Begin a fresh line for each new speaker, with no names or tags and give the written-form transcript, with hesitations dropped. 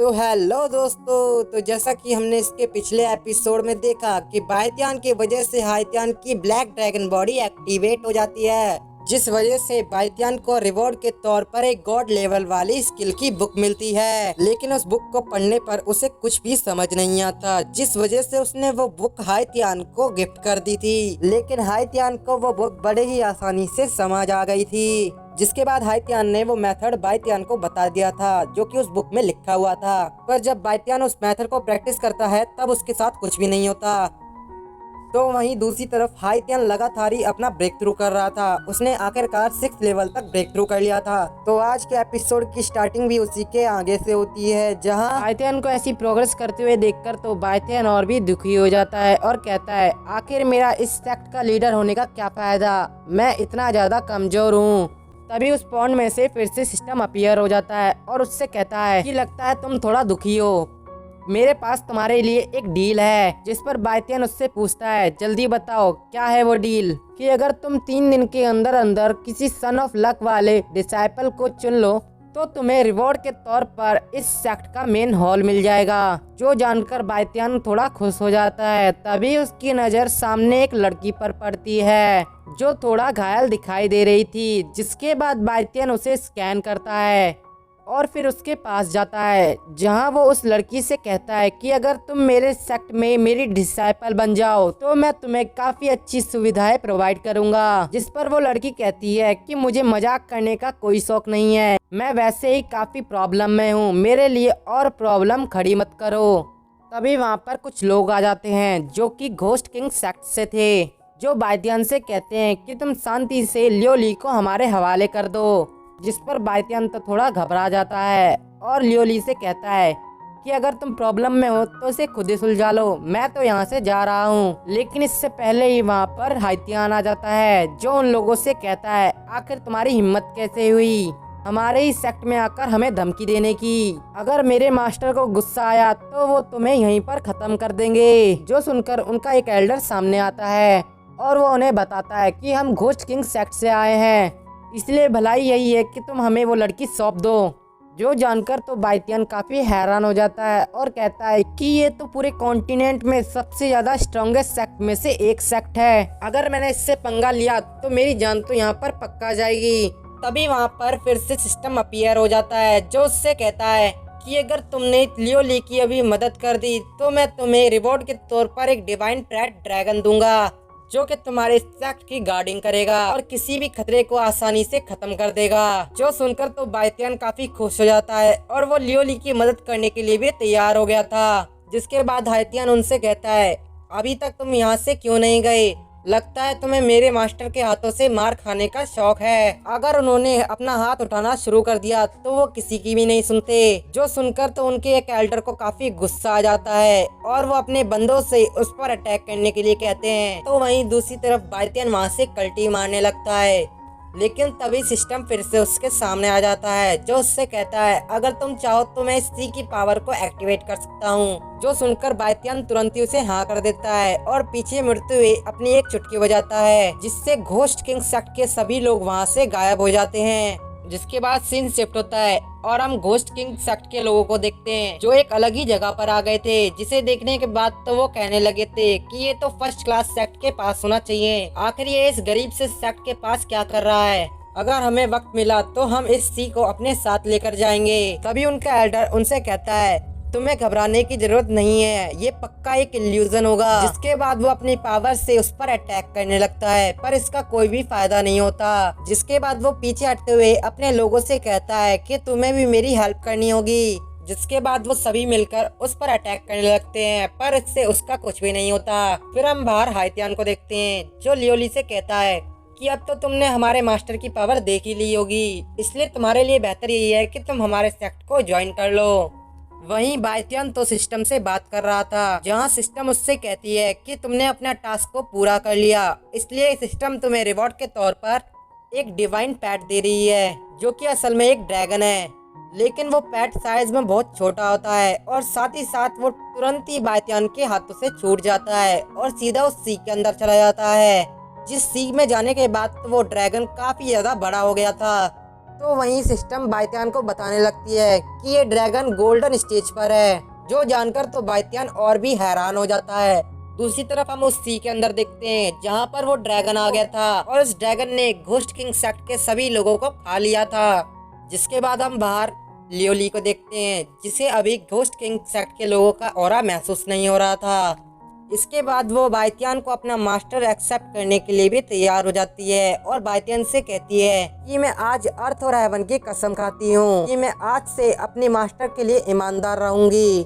तो हेलो दोस्तों, तो जैसा कि हमने इसके पिछले एपिसोड में देखा कि बायतियान की वजह से हाइतियान की ब्लैक ड्रैगन बॉडी एक्टिवेट हो जाती है, जिस वजह से बायतियान को रिवॉर्ड के तौर पर एक गॉड लेवल वाली स्किल की बुक मिलती है। लेकिन उस बुक को पढ़ने पर उसे कुछ भी समझ नहीं आता, जिस वजह से उसने वो बुक हाइतियान को गिफ्ट कर दी थी। लेकिन हाइतियान को वो बुक बड़े ही आसानी से समझ आ गई थी, जिसके बाद हाइतियान ने वो मेथड बायतियान को बता दिया था जो कि उस बुक में लिखा हुआ था। पर जब बायतियान उस मेथड को प्रैक्टिस करता है तब उसके साथ कुछ भी नहीं होता। तो वहीं दूसरी तरफ हाइतियान लगातार ही अपना ब्रेक थ्रू कर रहा था। उसने आखिरकार 6 लेवल तक ब्रेक थ्रू कर लिया था। तो आज के एपिसोड की स्टार्टिंग भी उसी के आगे से होती है, जहां
बायतियान को ऐसी प्रोग्रेस करते हुए देखकर तो बायतियान और भी दुखी हो जाता है और कहता है, आखिर मेरा इस सेक्ट का लीडर होने का क्या फायदा, मैं इतना ज्यादा कमजोर हूँ। तभी उस पॉन्ड में से फिर से सिस्टम अपीयर हो जाता है और उससे कहता है कि लगता है तुम थोड़ा दुखी हो, मेरे पास तुम्हारे लिए एक डील है। जिस पर बायतियान उससे पूछता है, जल्दी बताओ क्या है वो डील, कि अगर तुम 3 दिन के अंदर अंदर किसी सन ऑफ लक वाले डिसाइपल को चुन लो तो तुम्हें रिवॉर्ड के तौर पर इस सेक्ट का मेन हॉल मिल जाएगा। जो जानकर बायतियान थोड़ा खुश हो जाता है। तभी उसकी नज़र सामने एक लड़की पर पड़ती है जो थोड़ा घायल दिखाई दे रही थी, जिसके बाद बायतियान उसे स्कैन करता है और फिर उसके पास जाता है, जहां वो उस लड़की से कहता है कि अगर तुम मेरे सेक्ट में मेरी डिसाइपल बन जाओ तो मैं तुम्हें काफी अच्छी सुविधाएं प्रोवाइड करूंगा। जिस पर वो लड़की कहती है कि मुझे मजाक करने का कोई शौक नहीं है, मैं वैसे ही काफी प्रॉब्लम में हूँ, मेरे लिए और प्रॉब्लम खड़ी मत करो। तभी वहाँ पर कुछ लोग आ जाते हैं जो कि घोस्ट किंग सेक्ट से थे, जो बायतियान से कहते हैं कि तुम शांति से लियो ली को हमारे हवाले कर दो। जिस पर बायतियान तो थोड़ा घबरा जाता है और लियो ली से कहता है कि अगर तुम प्रॉब्लम में हो तो इसे खुद ही सुलझा लो, मैं तो यहाँ से जा रहा हूँ। लेकिन इससे पहले ही वहाँ पर हाइतियान आ जाता है, जो उन लोगों से कहता है, आखिर तुम्हारी हिम्मत कैसे हुई हमारे ही सेक्ट में आकर हमें धमकी देने की, अगर मेरे मास्टर को गुस्सा आया तो वो तुम्हें यहीं पर खत्म कर देंगे। जो सुनकर उनका एक एल्डर सामने आता है और वो उन्हें बताता है कि हम घोस्ट किंग सेक्ट से आए हैं, इसलिए भलाई यही है कि तुम हमें वो लड़की सौंप दो। जो जानकर तो बायतियान काफी हैरान हो जाता है और कहता है कि ये तो पूरे कॉन्टिनेंट में सबसे ज्यादा स्ट्रॉन्गेस्ट सेक्ट में से एक सेक्ट है, अगर मैंने इससे पंगा लिया तो मेरी जान तो यहाँ पर पक्का जाएगी। तभी वहाँ पर फिर से सिस्टम अपीयर हो जाता है, जो उससे कहता है कि अगर तुमने लियो ली की अभी मदद कर दी तो मैं तुम्हें रिवॉर्ड के तौर पर एक डिवाइन पैट ड्रैगन दूंगा, जो कि तुम्हारे सेक्ट की गार्डिंग करेगा और किसी भी खतरे को आसानी से खत्म कर देगा। जो सुनकर तो बायतियान काफी खुश हो जाता है और वो लियो ली की मदद करने के लिए भी तैयार हो गया था। जिसके बाद हाइतियान उनसे कहता है, अभी तक तुम यहाँ से क्यों नहीं गए, लगता है तुम्हें मेरे मास्टर के हाथों से मार खाने का शौक है, अगर उन्होंने अपना हाथ उठाना शुरू कर दिया तो वो किसी की भी नहीं सुनते। जो सुनकर तो उनके एक एल्डर को काफी गुस्सा आ जाता है और वो अपने बंदों से उस पर अटैक करने के लिए कहते हैं। तो वहीं दूसरी तरफ बायतियान वहाँ से कल्टी मारने लगता है, लेकिन तभी सिस्टम फिर से उसके सामने आ जाता है, जो उससे कहता है, अगर तुम चाहो तो मैं सी की पावर को एक्टिवेट कर सकता हूँ। जो सुनकर बायतियान तुरंत ही उसे हाँ कर देता है और पीछे मुड़ते हुए अपनी एक चुटकी बजाता है, जिससे घोस्ट किंग सेक्ट के सभी लोग वहाँ से गायब हो जाते हैं। जिसके बाद सीन शिफ्ट होता है और हम घोस्ट किंग सेक्ट के लोगों को देखते हैं, जो एक अलग ही जगह पर आ गए थे, जिसे देखने के बाद तो वो कहने लगे थे कि ये तो फर्स्ट क्लास सेक्ट के पास होना चाहिए, आखिर ये इस गरीब से सेक्ट के पास क्या कर रहा है, अगर हमें वक्त मिला तो हम इस सी को अपने साथ लेकर जाएंगे। तभी उनका एल्डर उनसे कहता है, तुम्हें घबराने की जरूरत नहीं है, ये पक्का एक इल्यूजन होगा। जिसके बाद वो अपनी पावर से उस पर अटैक करने लगता है, पर इसका कोई भी फायदा नहीं होता। जिसके बाद वो पीछे हटते हुए अपने लोगों से कहता है कि तुम्हें भी मेरी हेल्प करनी होगी। जिसके बाद वो सभी मिलकर उस पर अटैक करने लगते हैं, पर इससे उसका कुछ भी नहीं होता। फिर हम बाहर हाइतियान को देखते हैं, जो लियो ली से कहता है कि अब तो तुमने हमारे मास्टर की पावर देख ही ली होगी, इसलिए तुम्हारे लिए बेहतर यही है कि तुम हमारे सेक्ट को ज्वाइन कर लो। वहीं बायतियान तो सिस्टम से बात कर रहा था, जहां सिस्टम उससे कहती है कि तुमने अपना टास्क को पूरा कर लिया, इसलिए सिस्टम तुम्हें रिवॉर्ड के तौर पर एक डिवाइन पैट दे रही है, जो कि असल में एक ड्रैगन है। लेकिन वो पैट साइज में बहुत छोटा होता है और साथ ही साथ वो तुरंत ही बायतियान के हाथों से छूट जाता है और सीधा उस सी के अंदर चला जाता है। जिस सी में जाने के बाद तो वो ड्रैगन काफी ज्यादा बड़ा हो गया था।
तो वहीं सिस्टम बायतियान को बताने लगती है कि ये ड्रैगन गोल्डन स्टेज पर है, जो जानकर तो बायतियान और भी हैरान हो जाता है। दूसरी तरफ हम उस सी के अंदर देखते हैं जहाँ पर वो ड्रैगन आ गया था और उस ड्रैगन ने घोस्ट किंग सेक्ट के सभी लोगों को खा लिया था। जिसके बाद हम बाहर लियोली को देखते हैं, जिसे अभी घोस्ट किंग सेक्ट के लोगों का ऑरा महसूस नहीं हो रहा था। इसके बाद वो बायतियान को अपना मास्टर एक्सेप्ट करने के लिए भी तैयार हो जाती है और बायतियान से कहती है कि मैं आज अर्थ और हेवन की कसम खाती हूँ कि मैं आज से अपने मास्टर के लिए ईमानदार रहूंगी।